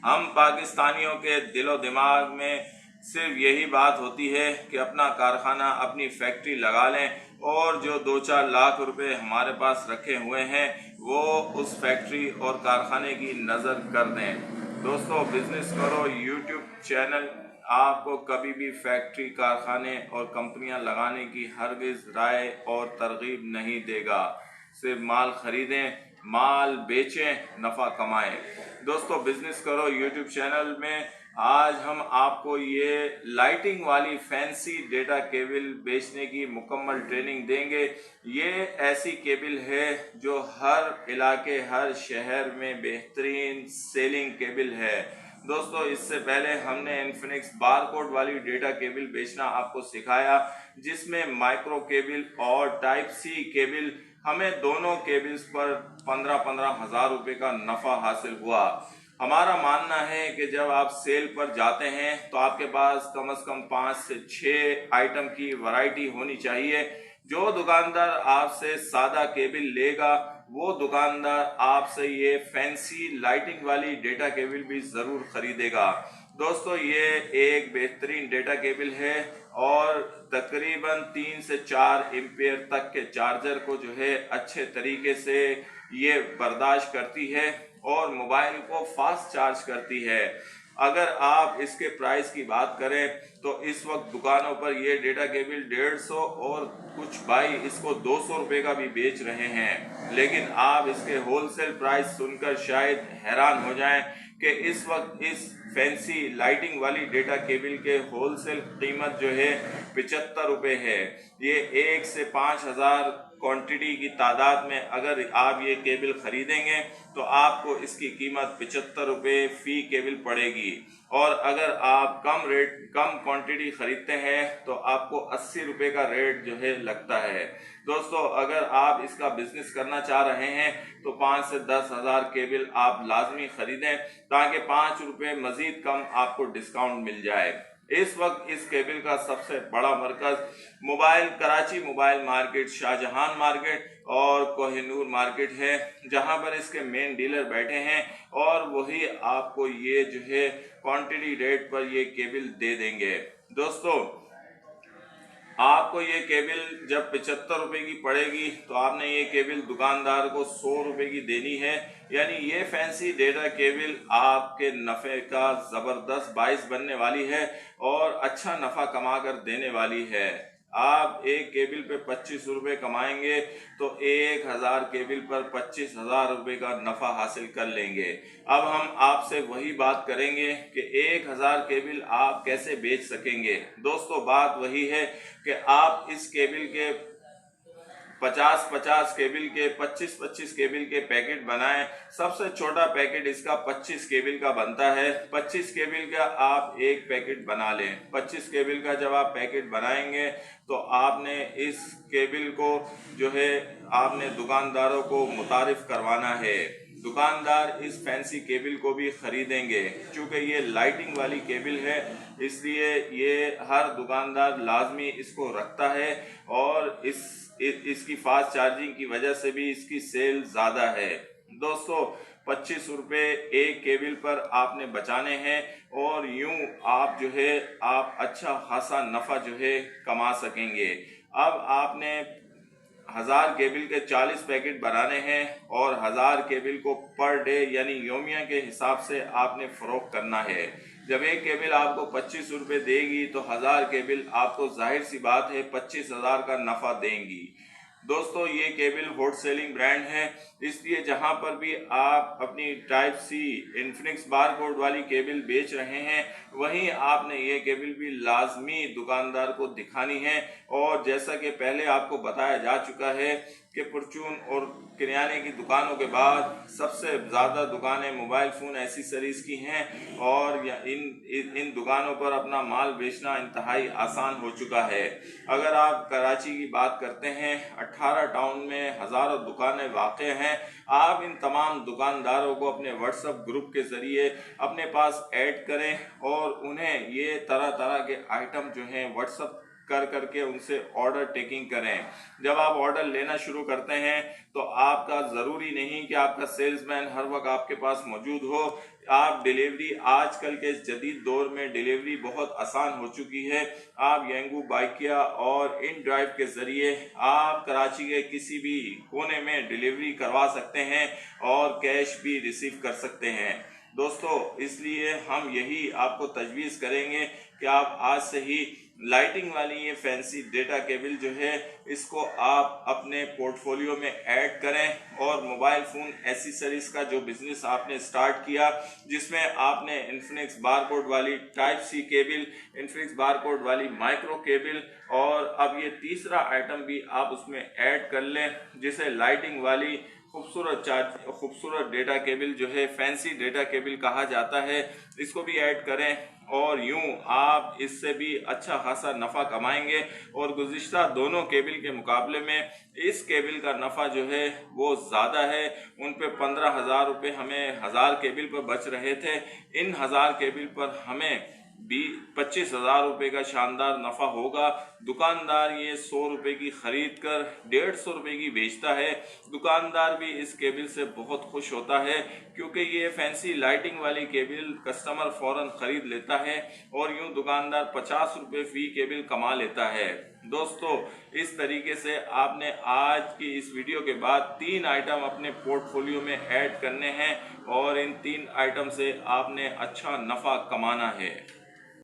हम पाकिस्तानियों के दिलो दिमाग में सिर्फ यही बात होती है कि अपना कारखाना, अपनी फैक्ट्री लगा लें और जो 2-4 लाख रुपए हमारे पास रखे हुए हैं वो उस फैक्ट्री और कारखाने की नज़र कर दें। दोस्तों, बिजनेस करो यूट्यूब चैनल आपको कभी भी फैक्ट्री, कारखाने और कंपनियां लगाने की हरगिज राय और तरगीब नहीं देगा। सिर्फ माल खरीदें, माल बेचें, नफ़ा कमाएं। दोस्तों, बिजनेस करो यूट्यूब चैनल में आज हम आपको ये लाइटिंग वाली फैंसी डेटा केबल बेचने की मुकम्मल ट्रेनिंग देंगे। ये ऐसी केबल है जो हर इलाके, हर शहर में बेहतरीन सेलिंग केबल है। दोस्तों, इससे पहले हमने इन्फिनिक्स बारकोड वाली डेटा केबल बेचना आपको सिखाया, जिसमें माइक्रो केबल और टाइप सी केबल, हमें दोनों केबल्स पर 15-15 हज़ार रुपये का नफ़ा हासिल हुआ। हमारा मानना है कि जब आप सेल पर जाते हैं तो आपके पास कम से कम 5 से 6 आइटम की वैरायटी होनी चाहिए। जो दुकानदार आपसे सादा केबल लेगा वो दुकानदार आपसे ये फैंसी लाइटिंग वाली डेटा केबल भी ज़रूर खरीदेगा। दोस्तों, ये एक बेहतरीन डेटा केबल है और तकरीबन 3 से 4 एम्पेयर तक के चार्जर को जो है अच्छे तरीके से ये बर्दाश्त करती है और मोबाइल को फास्ट चार्ज करती है। अगर आप इसके प्राइस की बात करें तो इस वक्त दुकानों पर ये डेटा केबल 150 और कुछ भाई इसको 200 रुपये का भी बेच रहे हैं। लेकिन आप इसके होलसेल प्राइस सुनकर शायद हैरान हो जाएं कि इस वक्त इस फैंसी लाइटिंग वाली डेटा केबल के होलसेल कीमत जो है 75 रुपये है। ये 1 से 5,000 क्वांटिटी की तादाद में अगर आप ये केबल खरीदेंगे तो आपको इसकी कीमत 75 रुपये फी केबल पड़ेगी। और अगर आप कम क्वांटिटी खरीदते हैं तो आपको 80 रुपये का रेट जो है लगता है। दोस्तों, अगर आप इसका बिजनेस करना चाह रहे हैं तो 5 से 10 हज़ार केबल आप लाजमी खरीदें ताकि 5 रुपये मजीद कम आपको डिस्काउंट मिल जाए। इस वक्त इस केबल का सबसे बड़ा मरकज Karachi mobile market, Shahjahan market और कोहिनूर मार्केट है, जहां पर इसके मेन डीलर बैठे हैं और वही आपको ये जो है क्वांटिटी रेट पर ये केबल दे देंगे। दोस्तों, आपको ये केबल जब 75 रुपये की पड़ेगी तो आपने ये केबल दुकानदार को 100 रुपये की देनी है। यानी ये फैंसी डेटा केबल आपके नफ़े का ज़बरदस्त बाइस बनने वाली है और अच्छा नफ़ा कमा कर देने वाली है। आप एक केबल पे 25 रुपये कमाएंगे तो 1000 केबल पर 25,000 रुपये का नफ़ा हासिल कर लेंगे। अब हम आपसे वही बात करेंगे कि 1000 केबल आप कैसे बेच सकेंगे। दोस्तों, बात वही है कि आप इस केबल के 50-50 केबल के, 25-25 केबल के पैकेट बनाएं। सबसे छोटा पैकेट इसका 25 केबल का बनता है। 25 केबल का आप एक पैकेट बना लें। 25 केबल का जब आप पैकेट बनाएंगे तो आपने इस केबल को जो है आपने दुकानदारों को मुतारिफ करवाना है। दुकानदार इस फैंसी केबल को भी खरीदेंगे। चूँकि ये लाइटिंग वाली केबल है इसलिए ये हर दुकानदार लाजमी इसको रखता है और इसकी फास्ट चार्जिंग की वजह से भी इसकी सेल ज़्यादा है। दोस्तों, 25 रुपये एक केबल पर आपने बचाने हैं और यूं आप जो है आप अच्छा खासा नफ़ा जो है कमा सकेंगे। अब आपने 1000 केबल के 40 पैकेट बनाने हैं और 1000 केबल को पर डे यानी योमिया के हिसाब से आपने फ़रोख्त करना है। जब एक केबल आपको 25 रुपये देगी तो 1000 केबल आपको जाहिर सी बात है 25,000 का नफ़ा देंगी। दोस्तों, ये केबल हॉट सेलिंग ब्रांड है, इसलिए जहां पर भी आप अपनी टाइप सी इन्फिनिक्स बारकोड वाली केबल बेच रहे हैं वहीं आपने ये केबल भी लाजमी दुकानदार को दिखानी है। और जैसा कि पहले आपको बताया जा चुका है कि परचून और किराने की दुकानों के बाद सबसे ज़्यादा दुकानें मोबाइल फ़ोन एसेसरीज़ की हैं और इन दुकानों पर अपना माल बेचना इंतहाई आसान हो चुका है। अगर आप कराची की बात करते हैं, 18 टाउन में हज़ारों दुकानें वाक़ हैं। आप इन तमाम दुकानदारों को अपने व्हाट्सएप ग्रुप के ज़रिए अपने पास ऐड करें और उन्हें ये तरह तरह के आइटम जो हैं व्हाट्सएप कर करके उनसे ऑर्डर टेकिंग करें। जब आप ऑर्डर लेना शुरू करते हैं तो आपका ज़रूरी नहीं कि आपका सेल्समैन हर वक्त आपके पास मौजूद हो। आप डिलीवरी, आजकल के इस जदीद दौर में डिलीवरी बहुत आसान हो चुकी है। आप यंगू बाइकिया और इन ड्राइव के ज़रिए आप कराची के किसी भी कोने में डिलीवरी करवा सकते हैं और कैश भी रिसीव कर सकते हैं। दोस्तों, इसलिए हम यही आपको तजवीज़ करेंगे कि आप आज से ही लाइटिंग वाली ये फैंसी डेटा केबल जो है इसको आप अपने पोर्टफोलियो में ऐड करें और मोबाइल फ़ोन एसेसरीज का जो बिज़नेस आपने स्टार्ट किया, जिसमें आपने इन्फिनिक्स बारकोड वाली type C cable, Infinix barcode वाली माइक्रो केबल और अब ये तीसरा आइटम भी आप उसमें ऐड कर लें, जिसे लाइटिंग वाली खूबसूरत डेटा केबल जो है फैंसी डेटा केबल कहा जाता है, इसको भी ऐड करें और यूं आप इससे भी अच्छा खासा नफ़ा कमाएंगे। और गुज़िश्ता दोनों केबल के मुकाबले में इस केबल का नफ़ा जो है वो ज़्यादा है। उन पे 15,000 रुपये हमें 1000 केबल पर बच रहे थे, इन 1000 केबल पर हमें 25,000 रुपये का शानदार नफ़ा होगा। दुकानदार ये 100 रुपये की ख़रीद कर 150 रुपये की बेचता है। दुकानदार भी इस केबल से बहुत खुश होता है क्योंकि ये फैंसी लाइटिंग वाली केबल कस्टमर फ़ौरन ख़रीद लेता है और यूं दुकानदार 50 रुपये फ़ी केबल कमा लेता है। दोस्तों, इस तरीके से आपने आज की इस वीडियो के बाद 3 आइटम अपने पोर्टफोलियो में ऐड करने हैं और इन 3 आइटम से आपने अच्छा नफ़ा कमाना है।